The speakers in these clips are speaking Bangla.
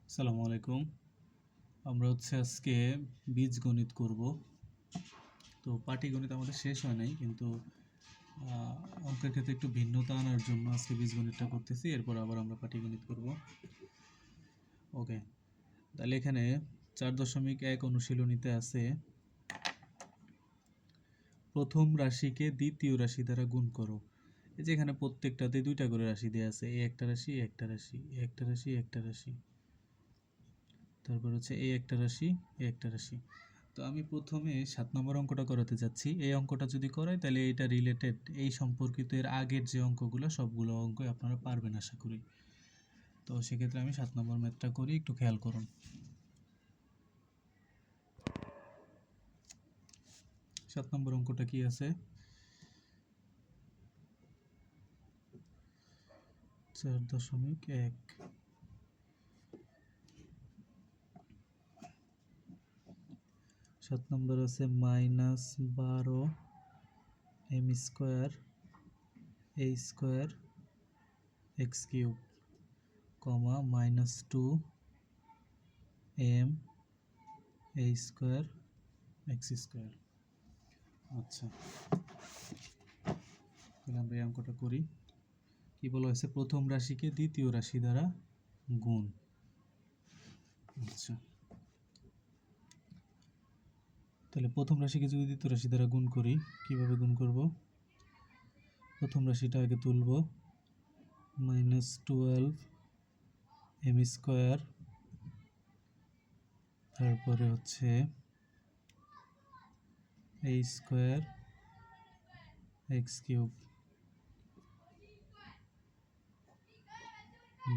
আসসালামু আলাইকুম। আমরা আজকে বীজগণিত করব। তো পাটিগণিত আমাদের শেষ হয় নাই, কিন্তু অঙ্কের ক্ষেত্রে একটু ভিন্নতা আনার জন্য আজকে বীজগণিতটা করতেছি, এরপর আবার আমরা পাটিগণিত করব। ওকে, তাহলে এখানে 4.1 অনুশীলনীতে আছে প্রথম রাশিকে দ্বিতীয় রাশি দ্বারা গুণ করো। এই যে এখানে প্রত্যেকটাতে দুইটা করে রাশি দেওয়া আছে, এই একটা রাশি, একটা রাশি, একটা রাশি, একটা রাশি, তারপর হচ্ছে এই একটা রাশি, এই একটা রাশি। তো আমি প্রথমে 7 নম্বর অঙ্কটা করাতে যাচ্ছি। এই অঙ্কটা যদি করাই তাহলে এটা রিলেটেড, এই সম্পর্কিত এর আগের যে অঙ্কগুলো সবগুলো অঙ্কই আপনারা পারবেন আশা করি। তো সেক্ষেত্রে আমি 7 নম্বর ম্যাথটা করি, একটু খেয়াল করুন। 7 নম্বর অঙ্কটা কি আছে? 4.1 7 নম্বর আছে -12 m square a square x cube, comma -2 m a square x square. আচ্ছা, তাহলে আমরা এই অঙ্কটা করি। কি বলা হয়েছে? প্রথম রাশিকে দ্বিতীয় রাশি দ্বারা গুণ। আচ্ছা, তাহলে প্রথম রাশিকে যদি দ্বিতীয় রাশি দ্বারা গুণ করি, কিভাবে গুণ করব? প্রথম রাশিটা আগে তুলব, -12 m স্কোয়ার, তারপরে হচ্ছে a স্কোয়ার x কিউব,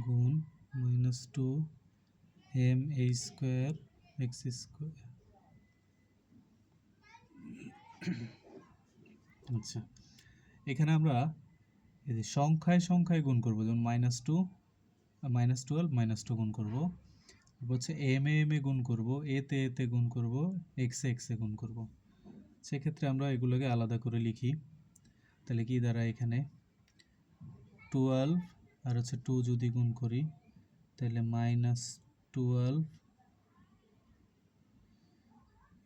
গুণ -2 m a square x square. আচ্ছা, এখানে আমরা এই যে সংখ্যায় গুণ করব, যেমন -2 -12 -2 গুণ করব, হচ্ছে এম এ গুণ করব, এতে গুণ করব, এক্সে গুণ করব। সেক্ষেত্রে আমরা এগুলোকে আলাদা করে লিখি। তাহলে কি দ্বারা এখানে 12 আর হচ্ছে 2 যদি গুণ করি তাহলে -12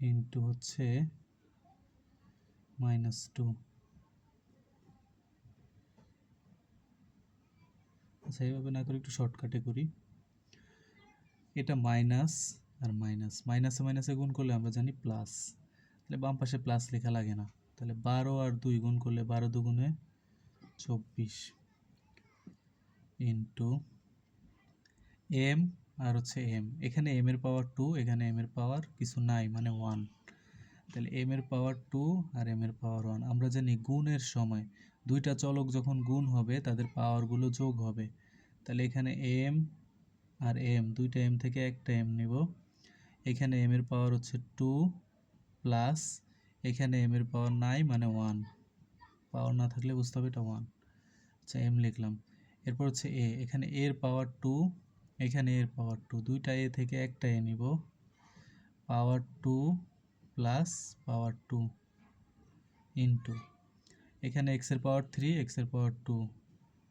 ইন্টু হচ্ছে -2। আচ্ছা, এইভাবে না করে একটু শর্টকাটে করি। এটা মাইনাস আর মাইনাস, মাইনাসে গুণ করলে আমরা জানি প্লাস, তাহলে বাম পাশে প্লাস লেখা লাগে না। তাহলে 12 আর 2 গুণ করলে 12 দুগুণে 24 ইন্টু এম আর হচ্ছে এম, এখানে এম এর পাওয়ার 2, এখানে এম এর পাওয়ার কিছু নাই, মানে 1। তাহলে এম এর পাওয়ার 2 আর এম এর পাওয়ার 1। আমরা জানি গুণের সময় দুইটা চলক যখন গুণ হবে তাদের পাওয়ারগুলো যোগ হবে। তাহলে এখানে এম আর এম, দুইটা এম থেকে একটা এম নিব। এখানে এম এর পাওয়ার হচ্ছে 2 প্লাস এখানে এম এর পাওয়ার নাই, মানে 1। পাওয়ার না থাকলে বুঝতে হবে এটা 1। আচ্ছা, এম লিখলাম। এরপর হচ্ছে এ, এখানে এর পাওয়ার 2, এখানে এর পাওয়ার 2, দুইটা এ থেকে একটা এ নিব। পাওয়ার 2 প্লাস পাওয়ার 2 ইন্টু এখানে এক্স এর পাওয়ার 3, এক্স এর পাওয়ার 2,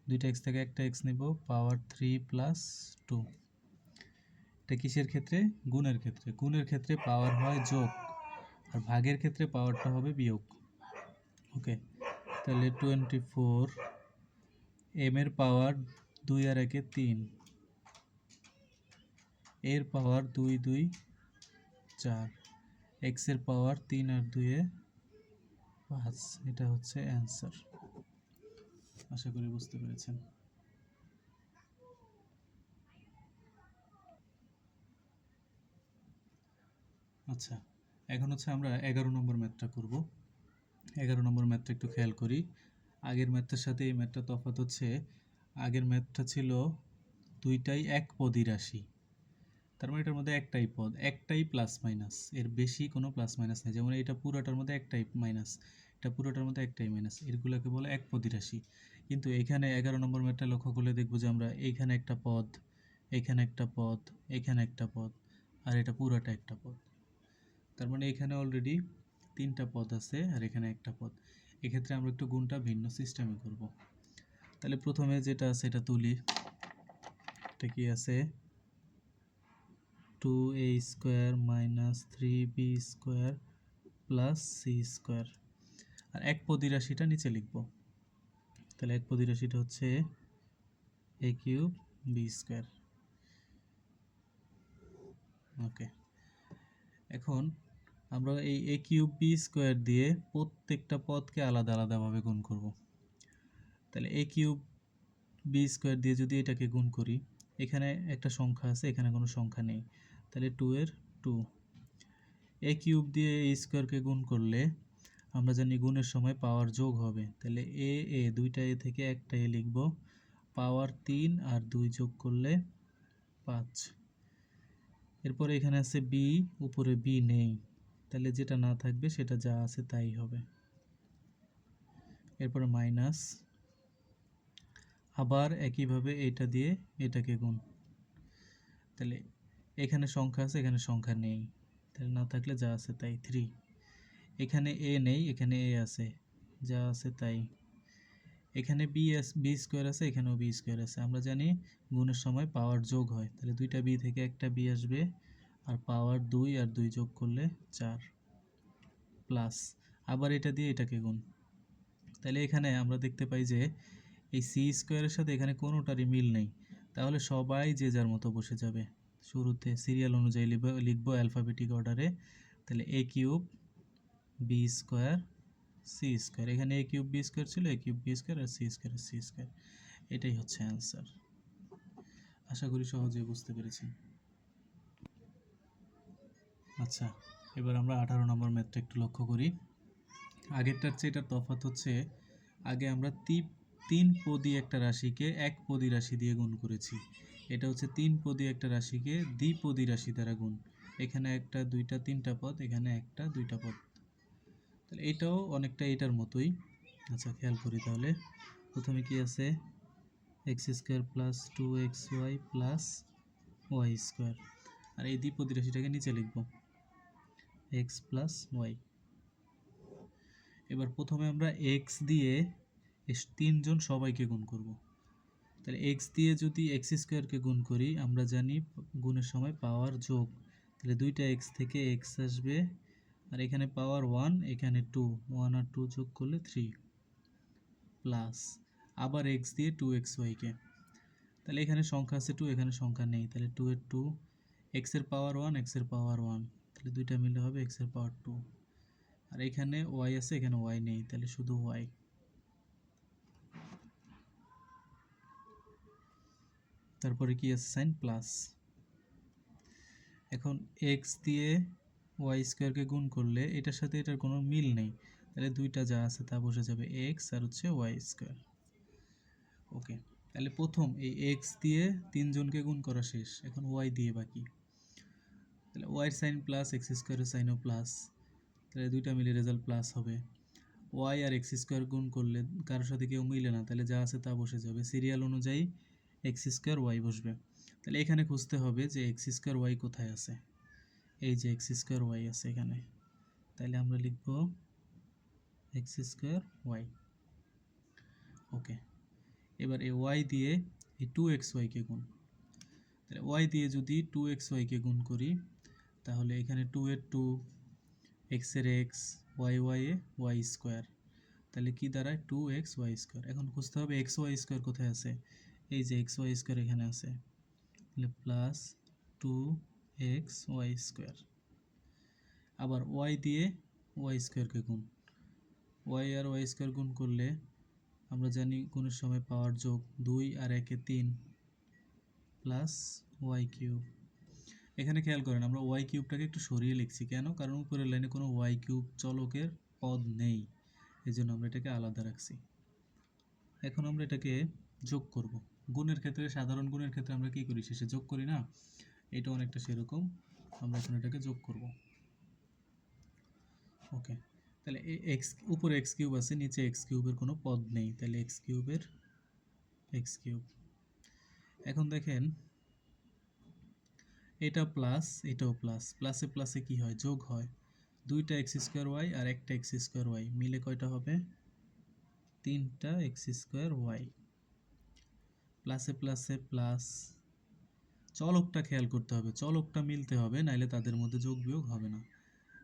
দুইটা এক্স থেকে একটা এক্স নিব, পাওয়ার 3 প্লাস 2। এটা কিসের ক্ষেত্রে? গুণের ক্ষেত্রে। গুণের ক্ষেত্রে পাওয়ার হয় যোগ, আর ভাগের ক্ষেত্রে পাওয়ারটা হবে বিয়োগ। ওকে, তাহলে 24, এম এর পাওয়ার 2 আর 1 3, এর পাওয়ার 2 2 4, এক্স এর পাওয়ার 3 আর 2 5। এটা হচ্ছে অ্যান্সার। আশা করি বুঝতে পেরেছেন। আচ্ছা, এখন হচ্ছে আমরা 11 নম্বর ম্যাথটা করব। 11 নম্বর ম্যাথটা একটু খেয়াল করি। আগের ম্যাথটার সাথে এই ম্যাথটা তফাৎ হচ্ছে, আগের ম্যাথটা ছিল দুইটাই এক পদী রাশি, তার মানে এটার মধ্যে একটাই পদ, একটাই প্লাস মাইনাস, এর বেশি কোনো প্লাস মাইনাস নেই। যেমন এটা পুরোটার মধ্যে একটাই মাইনাস, এটা পুরোটার মধ্যে একটাই মাইনাস, এগুলোকে বলে এক পদী রাশি। কিন্তু এখানে 11 নম্বর ম্যাথটা লক্ষ্য করলে দেখবো যে আমরা এইখানে একটা পদ, এখানে একটা পদ, এখানে একটা পদ, আর এটা পুরোটা একটা পদ। তার মানে এখানে অলরেডি 3টা পদ আছে আর এখানে একটা পদ। এক্ষেত্রে আমরা একটু গুণটা ভিন্ন সিস্টেমে করব। তাহলে প্রথমে যেটা আছে এটা তুলি। এটা কি আছে? 2a² minus 3b² plus c²। আর একপদী রাশিটা নিচে লিখব। তাহলে একপদী রাশিটা হচ্ছে a³ b²। ওকে, এখন আমরা এই a³ b² দিয়ে প্রত্যেকটা পদকে আলাদা আলাদাভাবে গুণ করব। তাহলে a³ b² দিয়ে যদি এটাকে গুণ করি, এখানে একটা সংখ্যা আছে, এখানে কোনো সংখ্যা নেই, তাহলে 2 এর 2। a³ দিয়ে a² গুণ করলে আমরা জানি গুণের সময় পাওয়ার যোগ হবে, তাহলে এ দুইটা এ থেকে একটা এ লিখব, পাওয়ার 3 আর 2 যোগ করলে 5। এরপরে এখানে আছে বি, উপরে বি নেই, তাহলে যেটা না থাকবে সেটা যা আছে তাই হবে। এরপরে মাইনাস, আবার একইভাবে এটা দিয়ে এটাকে গুণ, তাহলে এখানে সংখ্যা আছে, এখানে সংখ্যা নেই, তাহলে না থাকলে যা আছে তাই 3। এখানে এ নেই, এখানে এ আছে, যা আছে তাই। এখানে বি² আছে, এখানেও বি² আছে। আমরা জানি গুণের সময় পাওয়ার যোগ হয়, তাহলে দুইটা বি থেকে একটা বি আসবে, আর পাওয়ার 2 আর 2 যোগ করলে 4 প্লাস, আবার এটা দিয়ে এটাকে গুণ। তাহলে এখানে আমরা দেখতে পাই যে এই c² সাথে এখানে কোনোটারই মিল নেই, তাহলে সবাই যে যার মতো বসে যাবে। শুরুতে সিরিয়াল অনুযায়ী লিখব অ্যালফাবেটিক অর্ডারে। তাহলে a³ b² c², এখানে a³ b² ছিল, a³ b² আর c²। এটাই হচ্ছে অ্যান্সার। আশা করি সহজে বুঝতে পেরেছি। আচ্ছা, এবার আমরা 18 নম্বর ম্যাথটা একটু লক্ষ্য করি। আগেরটার চেয়ে এটার তফাৎ হচ্ছে, আগে আমরা তিন পদী একটা রাশিকে এক পদী রাশি দিয়ে গুণ করেছি। এটা হচ্ছে 3 পদী একটা রাশিকে দ্বিপদী রাশি দ্বারা গুণ। এখানে একটা, দুইটা, তিনটা পদ, এখানে একটা, দুইটা পদ। তাহলে এটাও অনেকটা এটার মতোই। আচ্ছা, খেয়াল করি তাহলে। প্রথমে কি আছে, x² plus 2xy plus y²। আর এই দ্বিপদী রাশিটাকে নিচে লিখব, x প্লাস y। এবার প্রথমে আমরা x দিয়ে তিনজন সবাইকে গুণ করব। তাহলে x দিয়ে যদি x² গুণ করি, আমরা জানি গুণের সময় পাওয়ার যোগ, তাহলে দুইটা x থেকে x আসবে, আর এখানে পাওয়ার 1, এখানে 2, 1 আর 2 যোগ করলে 3 প্লাস, আবার x দিয়ে 2xy কে, তাহলে এখানে সংখ্যা আছে 2, এখানে সংখ্যা নেই, তাহলে 2 এর 2, x এর পাওয়ার 1, x এর পাওয়ার 1, তাহলে দুইটা মিলে হবে x এর পাওয়ার 2, আর এখানে y আছে, এখানে y নেই, তাহলে শুধু y। তারপরে কি আছে, সাইন প্লাস। এখন x দিয়ে y² কে গুণ করলে এটার সাথে এটার কোনো মিল নেই, তাহলে দুইটা যা আছে তা বসে যাবে, x আর হচ্ছে y²। ওকে, তাহলে প্রথম এই x দিয়ে তিনজনকে গুণ করা শেষ, এখন y দিয়ে বাকি। তাহলে y এর সাইন প্লাস, x² এর সাইনও প্লাস, তাহলে দুইটা মিলে রেজাল্ট প্লাস হবে। y আর x² গুণ করলে কারোর সাথে কেউ মিলে না, তাহলে যা আছে তা বসে যাবে, সিরিয়াল অনুযায়ী x² y বসবে। তাহলে এখানে খুঁজতে হবে যে x² y কোথায় আছে, এই যে x² y আছে এখানে, তাহলে আমরা লিখব x² y। ওকে, এবার এই y দিয়ে এই 2xy কে গুণ, তাহলে y দিয়ে যদি 2xy কে গুণ করি, তাহলে এখানে 2 এর 2, x এর x, y এ y², তাহলে কি দাঁড়ায় 2xy²। এখন খুঁজতে হবে xy² কোথায় আছে, এই যে xy² এখানে আছে, তাহলে প্লাস 2xy²। আবার y দিয়ে y² কে গুণ, y আর y² গুণ করলে আমরা জানি গুণের সময় পাওয়ার যোগ, 2 আর 1 এ 3 প্লাস y³। এখানে খেয়াল করেন আমরা y³ একটু সরিয়ে লিখছি, কেন? কারণ উপরের লাইনে কোনো y³ চলকের পদ নেই, এজন্য আমরা এটাকে আলাদা রাখছি। এখন আমরা এটাকে যোগ করব। গুণের ক্ষেত্রে, সাধারণ গুণের ক্ষেত্রে আমরা কি করি, শেষে যোগ করি না? এটা অনেকটা সেরকম, আমরা এখন এটাকে যোগ করব। ওকে, তাহলে উপরে x³ আছে, নিচে x³ এর কোনো পদ নেই, তাহলে x³ এর x³। এখন দেখেন এটা প্লাস, এটাও প্লাস, প্লাসে প্লাসে কি হয়, যোগ হয়। দুইটা x² আর একটা x² মিলে কয়টা হবে, 3টা x² প্লাসে প্লাসে প্লাস, চলকটা খেয়াল করতে হবে, চলকটা মিলতে হবে, নাইলে তাদের মধ্যে যোগ বিয়োগ হবে না।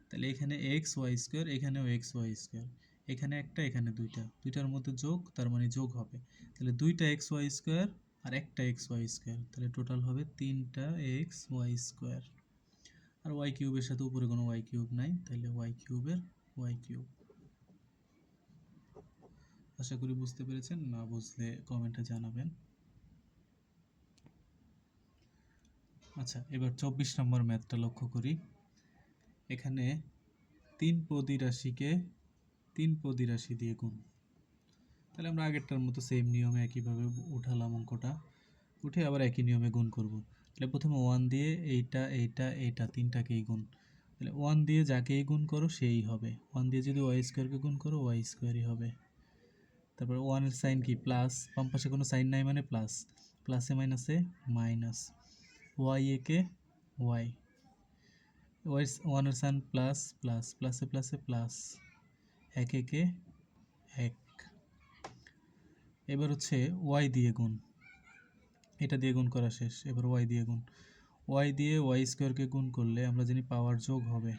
তাহলে এখানে এক্স ওয়াই স্কোয়ার, এখানেও এক্স ওয়াই স্কোয়ার, এখানে একটা এখানে দুইটা, দুইটার মধ্যে যোগ, তার মানে যোগ হবে। তাহলে দুইটা এক্স ওয়াই স্কোয়ার আর একটা এক্স ওয়াই স্কোয়ার, তাহলে টোটাল হবে তিনটা এক্স ওয়াই স্কোয়ার। আর ওয়াই কিউবের সাথে উপরে কোনো ওয়াই কিউব নাই, তাহলে ওয়াই কিউবের ওয়াই কিউব। আশা করি বুঝতে পেরেছেন, না বুঝলে কমেন্টে জানাবেন। আচ্ছা, এবার 24 নম্বর ম্যাথটা লক্ষ্য করি। এখানে তিন পদী রাশি দিয়ে গুণ। তাহলে আমরা আগেরটার মতো সেম নিয়মে একইভাবে উঠালাম অঙ্কটা, উঠে আবার একই নিয়মে গুণ করব। তাহলে প্রথমে 1 দিয়ে এইটা তিনটাকেই গুণ। তাহলে 1 দিয়ে যাকেই গুণ করো সেই হবে। 1 দিয়ে যদি ওয়াই স্কোয়ারকে গুণ করো ওয়াই স্কোয়ারই হবে। তারপর 1 এর সাইন কি প্লাস, বাম পাশে কোনো সাইন নাই মানে প্লাস, প্লাসে মাইনাসে মাইনাস, ওয়াই একে ওয়াই, ওয়াই 1 এর সাইন প্লাস প্লাস, প্লাসে প্লাসে প্লাস, এক একে এক। এবার হচ্ছে ওয়াই দিয়ে গুণ, এটা দিয়ে গুণ করা শেষ, এবার ওয়াই দিয়ে গুণ। ওয়াই দিয়ে ওয়াই স্কোয়ারকে গুণ করলে আমরা জানি পাওয়ার যোগ হবে।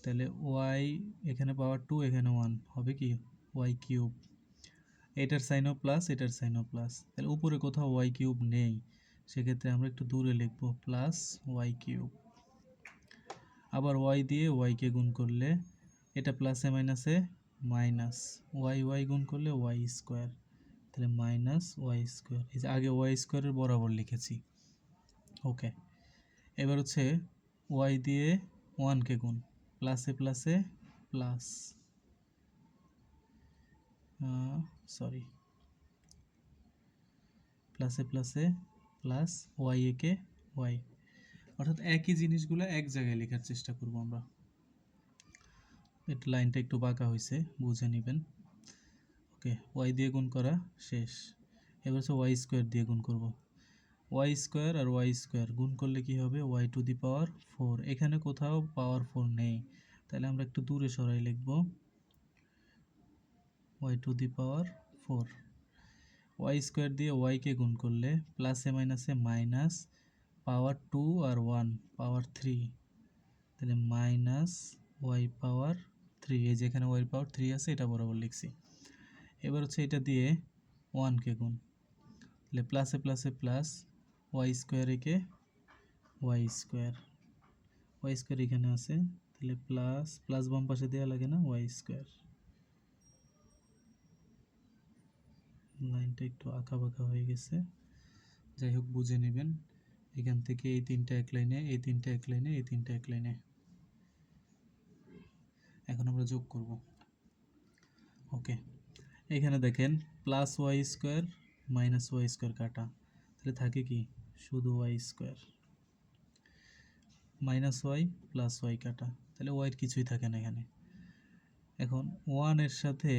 তাহলে ওয়াই এখানে পাওয়ার 2, এখানে 1 হবে কি ওয়াই কিউব। এটার সাইনও প্লাস, এটার সাইনও প্লাস, তাহলে উপরে কোথাও ওয়াই কিউব নেই, সেক্ষেত্রে আমরা একটু দূরে লিখব প্লাস ওয়াই কিউব। আবার ওয়াই দিয়ে ওয়াইকে গুণ করলে এটা প্লাসে মাইনাসে মাইনাস, ওয়াই ওয়াই গুণ করলে ওয়াই স্কোয়ার, তাহলে মাইনাস ওয়াই স্কোয়ার। এই যে আগে ওয়াই স্কোয়ারের বরাবর লিখেছি। ওকে, এবার হচ্ছে ওয়াই দিয়ে 1কে গুণ, প্লাসে প্লাসে প্লাস, সরি, প্লাসে প্লাসে প্লাস, ওয়াই একে ওয়াই। অর্থাৎ একই জিনিসগুলো এক জায়গায় লেখার চেষ্টা করব আমরা। এটা লাইনটা একটু বাঁকা হয়েছে, বুঝে নেবেন। ওকে, ওয়াই দিয়ে গুণ করা শেষ। এবার হচ্ছে ওয়াই স্কোয়ার দিয়ে গুণ করব। ওয়াই স্কোয়ার আর ওয়াই স্কোয়ার গুণ করলে কি হবে ওয়াই টু দি পাওয়ার 4। এখানে কোথাও পাওয়ার 4 নেই, তাহলে আমরা একটু দূরে সরাই লিখব Y to the power 4। Y square দিয়ে ওয়াইকে গুণ করলে প্লাসে মাইনাসে মাইনাস, পাওয়ার 2 আর 1 পাওয়ার 3, তাহলে মাইনাস ওয়াই পাওয়ার 3। এই যেখানে ওয়াই পাওয়ার 3 আছে এটা বরাবর লিখছি। এবার হচ্ছে এটা দিয়ে 1কে গুণ, তাহলে প্লাসে প্লাসে প্লাস, ওয়াই স্কোয়ার একে ওয়াই স্কোয়ার, ওয়াই স্কোয়ার এখানে আছে, তাহলে প্লাস প্লাস বাম পাশে দেওয়া লাগে না, ওয়াই স্কোয়ার। লাইনটা একটু আঁকা বাঁকা হয়ে গেছে, যাই হোক বুঝে নেবেন। এখান থেকে এই তিনটা এক লাইনে, এই তিনটা এক লাইনে, এই তিনটা এক লাইনে। এখন আমরা যোগ করব। ওকে, এখানে দেখেন plus Y square minus Y square কাটা, তাহলে থাকে কি শুধু Y square, minus Y plus Y কাটা, তাহলে ওয়াইয়ের কিছুই থাকে না এখানে। এখন ওয়ানের সাথে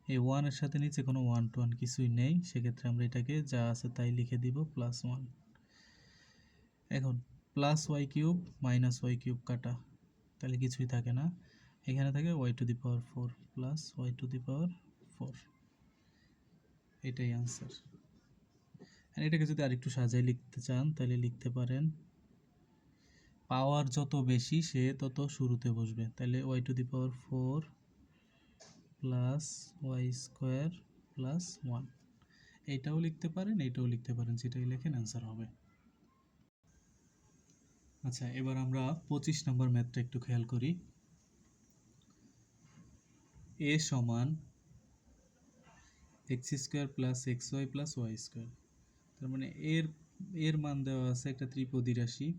এই ওয়ানের সাথে নিচে কোনো ওয়ান টু ওয়ান কিছুই নেই, সেক্ষেত্রে আমরা এটাকে যা আছে তাই লিখে দিব প্লাস ওয়ান। এখন plus Y cube minus Y cube কাটা, তাহলে কিছুই থাকে না, এখানে থাকে Y to the power 4 plus Y to the power 4। এটাই আনসার। আর এটাকে যদি আরেকটু সাজাই লিখতে চান তাহলে লিখতে পারেন পাওয়ার যত বেশি সে তত শুরুতে বসবে, তাহলে Y to the power 4 plus Y square plus 1। এইটাও লিখতে পারেন, এইটাও লিখতে পারেন, যেটাই লেখেন অ্যান্সার হবে। আচ্ছা, এবার আমরা 25 নম্বর ম্যাথটা একটু খেয়াল করি। এ সমান X square plus X Y plus Y square. তার মানে এর মান দেওয়া আছে একটা ত্রিপদী রাশি,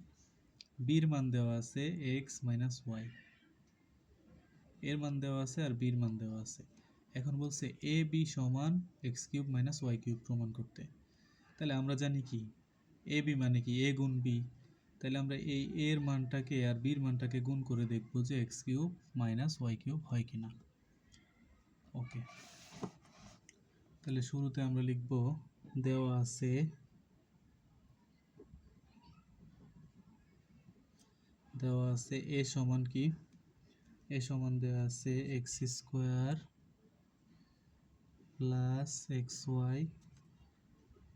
বির মান দেওয়া আছে এক্স মাইনাস ওয়াই, এর মান দেওয়া আছে আর বির মান দেওয়া আছে। এখন বলছে এ বি সমান X cube minus Y cube প্রমাণ করতে। তাহলে আমরা জানি কি এ বি মানে কি এ গুণ বি, তাহলে আমরা এই এর মানটাকে আর বির মানটাকে গুণ করে দেখব যে X cube minus Y cube হয় কিনা। ওকে, তাহলে শুরুতে আমরা লিখব দেওয়া আছে এ সমান কি, এ সমান দেওয়া আছে X square plus X Y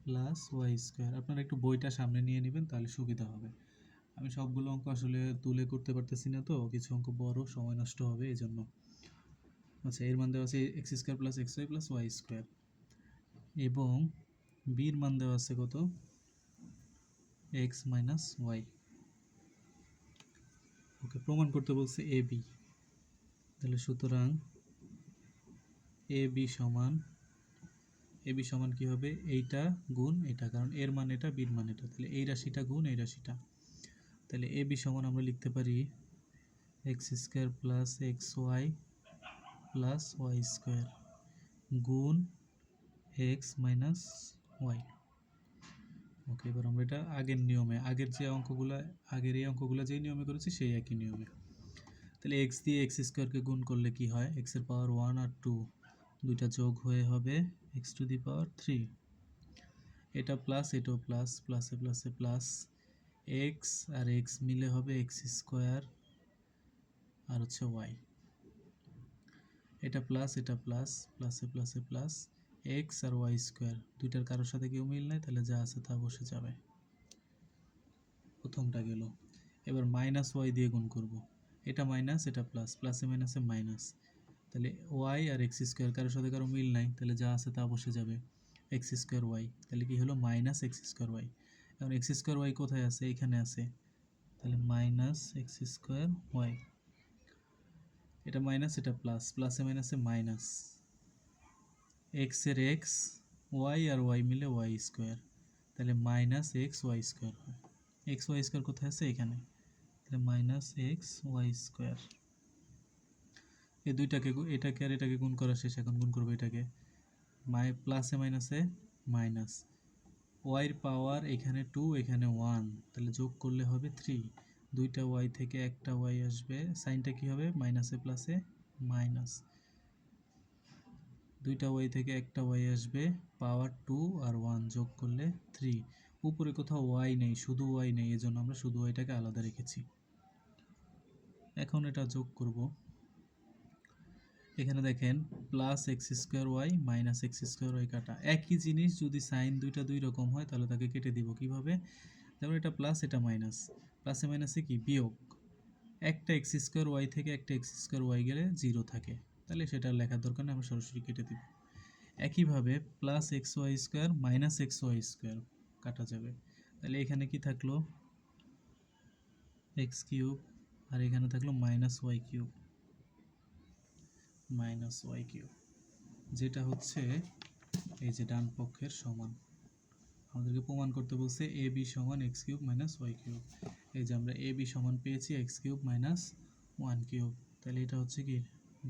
plus Y square. আপনারা একটু বইটা সামনে নিয়ে নেবেন, তাহলে সুবিধা হবে। আমি সবগুলো অঙ্ক আসলে তুলে করতে পারতেছি না, তো কিছু অঙ্ক বড়, সময় নষ্ট হবে এই জন্য। আচ্ছা, এর মান দেওয়া আছে X square plus X Y plus Y square, এবং বির মান দেওয়া আছে কত, এক্স মাইনাস ওয়াই। ওকে, প্রমাণ করতে বলছে এ বি। তাহলে সুতরাং এ বি সমান কি হবে, এইটা গুণ এটা, কারণ এর মান এটা, বির মান এটা, তাহলে এই রাশিটা গুণ এই রাশিটা। তাহলে এ বি সমান আমরা লিখতে পারি X square plus X Y plus Y square গুণ এক্স মাইনাস ওয়াই। ওকে, এবার আমরা এটা আগের নিয়মে, আগের এই অঙ্কগুলো যেই নিয়মে করেছি সেই একই নিয়মে। তাহলে এক্স দিয়ে এক্স স্কোয়ারকে গুণ করলে কি হয়, এক্সের পাওয়ার 1 আর 2 দুইটা যোগ হয়ে হবে এক্স টু দি পাওয়ার 3। এটা প্লাস, এটাও প্লাস, প্লাসে প্লাসে প্লাস, এক্স আর এক্স মিলে হবে এক্স স্কোয়ার আর হচ্ছে ওয়াই। এটা প্লাস, এটা প্লাস, প্লাসে প্লাসে প্লাস, এক্স আর ওয়াই স্কোয়ার, দুইটার কারোর সাথে কেউ মিল নাই, তাহলে যা আছে তা বসে যাবে। প্রথমটা গেল। এবার মাইনাস ওয়াই দিয়ে গুণ করব। এটা মাইনাস, এটা প্লাস, প্লাসে মাইনাসে মাইনাস, তাহলে ওয়াই আর এক্স স্কোয়ার কারোর সাথে কারো মিল নাই, তাহলে যা আছে তা বসে যাবে, এক্স স্কোয়ার ওয়াই, তাহলে কি হলো মাইনাস এক্স স্কোয়ার ওয়াই। এখন এক্স স্কোয়ার ওয়াই কোথায় আছে, এখানে আছে, তাহলে মাইনাস এক্স স্কোয়ার ওয়াই। এটা মাইনাস, এটা প্লাস, প্লাসে মাইনাসে মাইনাস, এক্স এর এক্স, ওয়াই আর ওয়াই মিলে ওয়াই স্কোয়ার, তাহলে মাইনাস এক্স ওয়াই স্কোয়ার হয়। এক্স ওয়াই স্কোয়ার কোথায় আছে, এখানে, তাহলে মাইনাস এক্স ওয়াই স্কোয়ার। এই দুইটাকে, এটাকে আর এটাকে গুণ করা শেষ, এখন গুণ করবো এটাকে, প্লাসে মাইনাসে মাইনাস, ওয়াইয়ের পাওয়ার এখানে 2, এখানে 1, তাহলে যোগ করলে হবে 3, দুইটা ওয়াই থেকে একটা ওয়াই আসবে, সাইনটা কি হবে মাইনাসে প্লাসে মাইনাস, দুইটা ওয়াই থেকে একটা ওয়াই আসবে, পাওয়ার 2 আর 1 যোগ করলে 3, উপরে কোথাও ওয়াই নেই, শুধু ওয়াই নেই, এজন্য আমরা শুধু ওয়াইটাকে আলাদা রেখেছি। এখন এটা যোগ করব, এখানে দেখেন plus X square Y minus X square Y কাটা, একই জিনিস যদি সাইন দুইটা দুই রকম হয় তাহলে তাকে কেটে দিব কিভাবে, যেমন এটা প্লাস, এটা মাইনাস, প্লাসে মাইনাসে কি বিয়োগ, একটা এক্স স্কোয়ার ওয়াই থেকে একটা এক্স স্কোয়ার ওয়াই গেলে 0 থাকে, তাহলে সেটা লেখার দরকার নেই, আমরা সরাসরি কেটে দিব। একইভাবে plus X Y square minus X Y square কাটা যাবে, তাহলে এখানে কি থাকলো এক্স কিউব, আর এখানে থাকলো মাইনাস ওয়াই কিউব, যেটা হচ্ছে এই যে ডান পক্ষের সমান। আমাদেরকে প্রমাণ করতে বলছে এ বি সমান X cube minus Y cube, এই যে আমরা এ বি সমান পেয়েছি এক্স কিউব মাইনাস 1 কিউব, তাহলে এটা হচ্ছে কি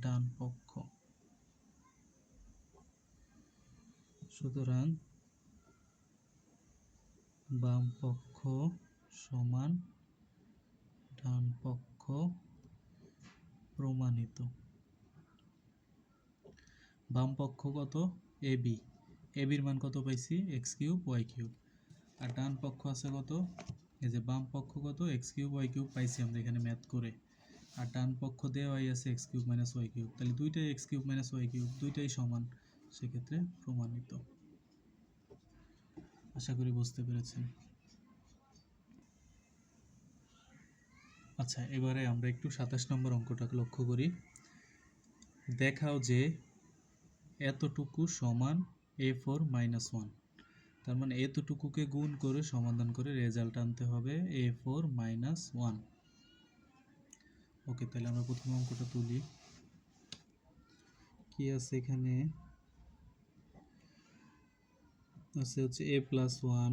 ডান পক্ষ। সুতরাং বাম পক্ষ সমান ডান পক্ষ প্রমাণিত। বাম পক্ষ কত, এ বি, এ বির মান কত পাইছি এক্স কিউব ওয়াই কিউব, আর ডান পক্ষ আছে কত, এই যে বাম পক্ষ কত এক্স কিউব ওয়াই কিউব পাইছি আমরা এখানে ম্যাথ করে, আর ডান পক্ষ দেওয়াই আছে X cube minus Y cube, তাহলে দুইটাই X cube minus Y cube, দুইটাই সমান, সেক্ষেত্রে প্রমাণিত। আশা করি বুঝতে পেরেছেন। আচ্ছা, এবারে আমরা একটু 27 নম্বর অঙ্কটাকে লক্ষ্য করি। দেখাও যে এতটুকু সমান a4 মাইনাস 1, তার মানে এতটুকুকে গুণ করে সমাধান করে রেজাল্ট আনতে হবে a4 মাইনাস 1। ওকে, তাহলে আমরা প্রথম অঙ্কটা তুলি। কি আছে এখানে, আছে হচ্ছে a plus 1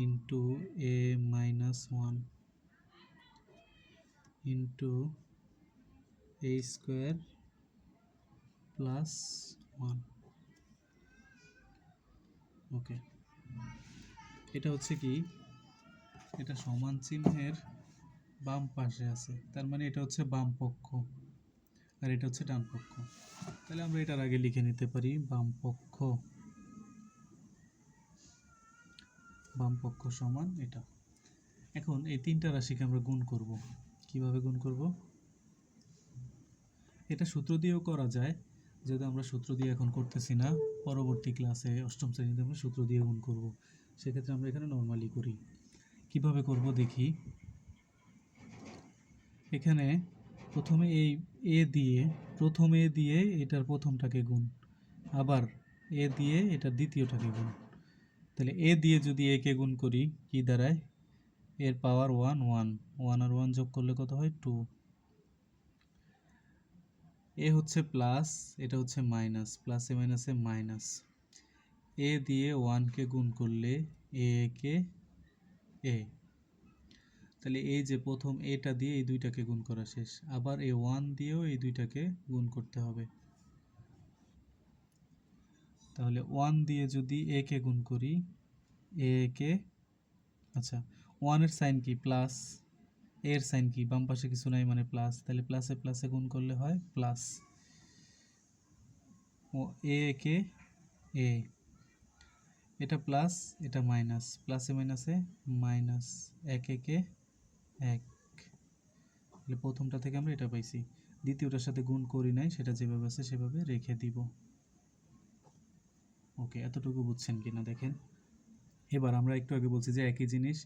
into a minus 1 into a square plus 1। ওকে, এটা হচ্ছে কি, এটা সমান চিহ্নের বাম পাশে আছে, তার মানে এটা হচ্ছে বাম পক্ষ, আর এটা হচ্ছে ডান পক্ষ, তাহলে আমরা এটার আগে লিখে নিতে পারি বাম পক্ষ সমান এটা। এখন এই তিনটা রাশিকে আমরা গুণ করব, কিভাবে গুণ করব, এটা সূত্র দিয়েও করা যায়, যেহেতু আমরা সূত্র দিয়ে এখন করতেছি না, পরবর্তী ক্লাসে অষ্টম শ্রেণীতে আমরা সূত্র দিয়ে গুণ করব, সেক্ষেত্রে আমরা এখানে নর্মালি করি। কিভাবে করব দেখি। এখানে প্রথমে এই এ দিয়ে এটার প্রথমটাকে গুণ, আবার এ দিয়ে এটার দ্বিতীয়টাকে গুণ। তাহলে এ দিয়ে যদি এ কে গুণ করি কি দাঁড়ায়, এর পাওয়ার 1 1, 1 আর 1 যোগ করলে কত হয় 2। এ হচ্ছে প্লাস, এটা হচ্ছে মাইনাস, প্লাসে মাইনাসে মাইনাস। এ দিয়ে 1 কে গুণ করলে এ কে এ। তাহলে এই যে প্রথম এটা দিয়ে এই দুইটাকে গুণ করা শেষ, আবার এই 1 দিয়েও এই দুইটাকে গুণ করতে হবে। তাহলে 1 দিয়ে যদি এ কে গুণ করি, এ কে, আচ্ছা 1 এর সাইন কি প্লাস, এর সাইন কি বাম পাশে কিছু নাই মানে প্লাস, তাহলে প্লাসে প্লাসে গুণ করলে হয় প্লাস। ও এ কে এ, এটা প্লাস এটা মাইনাস, প্লাসে মাইনাসে মাইনাস, এক একে এক। তাহলে প্রথমটা থেকে আমরা এটা পাইছি, দ্বিতীয়টার সাথে গুণ করি নাই, সেটা যেভাবে আছে সেভাবে রেখে দিব। ওকে, এতটুকু বুঝছেন কিনা দেখেন। এবার আমরা একটু আগে বলছি যে একই জিনিস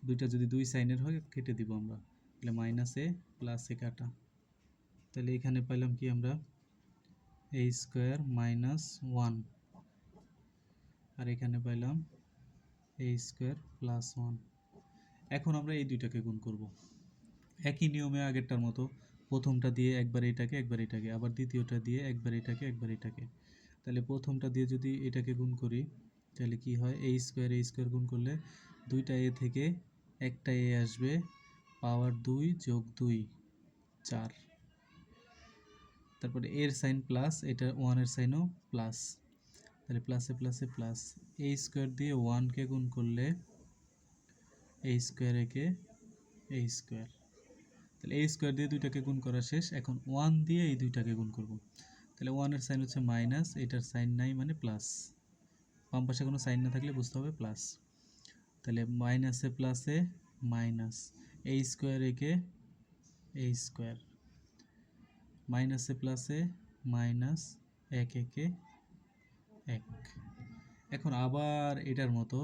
দুইটা যদি দুই সাইনের হয় কেটে দিব আমরা, তাহলে মাইনাসে প্লাসে কাটা। তাহলে এখানে পাইলাম কি আমরা, এ স্কোয়ার মাইনাস 1, আর এখানে পাইলাম এ স্কোয়ার প্লাস 1। এখন আমরা এই দুইটাকে গুণ করব একই নিয়মে আগেরটার মতো, প্রথমটা দিয়ে একবার এটাকে একবার এটাকে, আবার দ্বিতীয়টা দিয়ে একবার এটাকে একবার এটাকে। তাহলে প্রথমটা দিয়ে যদি এটাকে গুণ করি তাহলে কি হয়, এ স্কোয়ার গুণ করলে দুইটা এ থেকে একটা এ আসবে, পাওয়ার 2 যোগ 2 4। তারপরে এর সাইন প্লাস, এটা 1 এর সাইনও প্লাস, তাহলে প্লাসে প্লাসে প্লাস। এ স্কোয়ার দিয়ে 1 কে গুণ করলে এ স্কোয়ার একে এ স্কোয়ার। তাহলে এই স্কোয়ার দিয়ে দুইটাকে গুণ করা শেষ, এখন 1 দিয়ে এই দুইটাকে গুণ করব। তাহলে 1 এর সাইন হচ্ছে মাইনাস, এটার সাইন নাই মানে প্লাস, বাম পাশে কোনো সাইন না থাকলে বুঝতে হবে প্লাস। তাহলে মাইনাসে প্লাসে মাইনাস, এ স্কোয়ার একে এ স্কোয়ার, মাইনাসে প্লাসে মাইনাস, এক একে এক। এখন আবার এটার মতো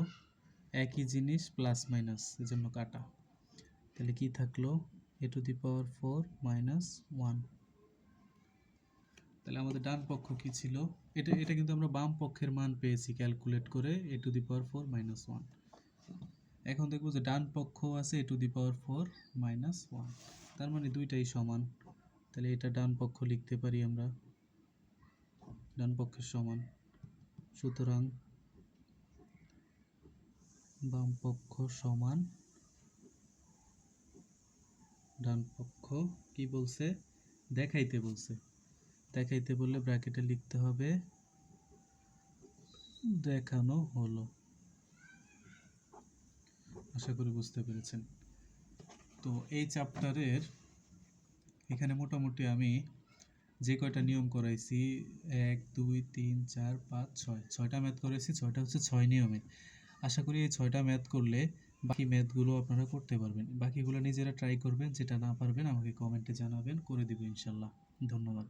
একই জিনিস প্লাস মাইনাস, এজন্য কাটা। তাহলে কি থাকলো, এ টু দি পাওয়ার 4 মাইনাস 1। তাহলে আমাদের ডান পক্ষ কি ছিল, এটা কিন্তু আমরা বাম পক্ষের মান পেয়েছি ক্যালকুলেট করে, এ টু দি পাওয়ার 4 মাইনাস 1। এখন দেখবো যে ডান পক্ষ আছে এ টু দি পাওয়ার 4 মাইনাস 1, তার মানে দুইটাই সমান। তাহলে এটা ডান পক্ষ লিখতে পারি আমরা, ডান পক্ষের সমান। সুতরাং বাম পক্ষ সমান ডান পক্ষ। কি বলছে, দেখাইতে বলছে, দেখাইতে বললে ব্র্যাকেটে লিখতে হবে দেখানো হলো। আশা করি বুঝতে পেরেছেন। তো এই চ্যাপ্টারের এখানে মোটামুটি আমি যে কয়টা নিয়ম করাইছি, 1 2 3 4 5 6, 6টা ম্যাথ করেছি, 6টা হচ্ছে 6 নিয়মের। আশা করি এই 6টা ম্যাথ করলে বাকি ম্যাথগুলো আপনারা করতে পারবেন। বাকিগুলো নিজেরা ট্রাই করবেন, যেটা না পারবেন আমাকে কমেন্টে জানাবেন, করে দেব ইনশাল্লাহ। ধন্যবাদ।